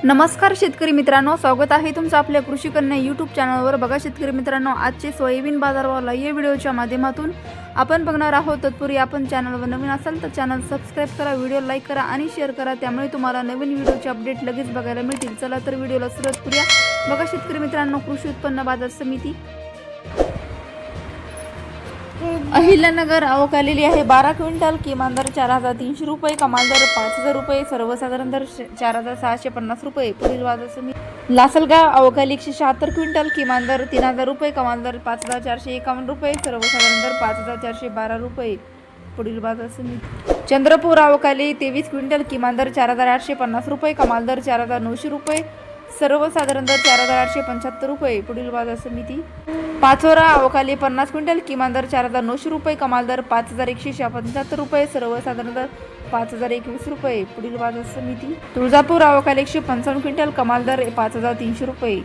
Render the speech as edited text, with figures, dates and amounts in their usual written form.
नमस्कार शेतकरी मित्रांनो, स्वागत आहे तुमचं आपल्या कृषी कन्या यूट्यूब चॅनलवर। बघा शेतकरी मित्रांनो, आजचे सोयाबीन बाजारभाव या व्हिडिओच्या माध्यमातून आपण बघणार आहोत। तत्पूर्वी आपण चॅनलवर नवीन असाल तर चॅनल सबस्क्राइब करा, व्हिडिओ लाईक करा आणि शेअर करा, त्यामुळे तुम्हाला नवीन व्हिडिओचे अपडेट लगेच बघायला मिळतील। चला तर व्हिडिओला सुरुवात करूया। बघा शेतकरी मित्रांनो, कृषी उत्पन्न बाजार समिती अहिल्यानगर आवक आलेली आहे 12 क्विंटल, किमान दर 4,300 रुपये, कमाल दर 5,000 रुपये, सर्वसाधारण दर 4,650 रुपये। पुढील बाजार समिती लासलगाव आवक आली 176 क्विंटल, किमान दर 3,000 रुपये, कमाल दर 5,451 रुपये, सर्वसाधारण दर 5,412 रुपये। पुढील बाजार समिती चंद्रपूर आवक आली 23 क्विंटल, किमान दर 4,850 रुपये, कमाल दर 4,900 रुपये, सर्वसाधारण दर 4,875 रुपये। पुढील बाजार समिती पाचोरा आवक आली 50 क्विंटल, किमान दर 4,900 रुपये, कमाल दर 5,175 रुपये, सर्वसाधारण दर 5,021 रुपये। पुढील बाजार समिती तुळजापूर आवक आली 155 क्विंटल, कमाल दर 5,300 रुपये।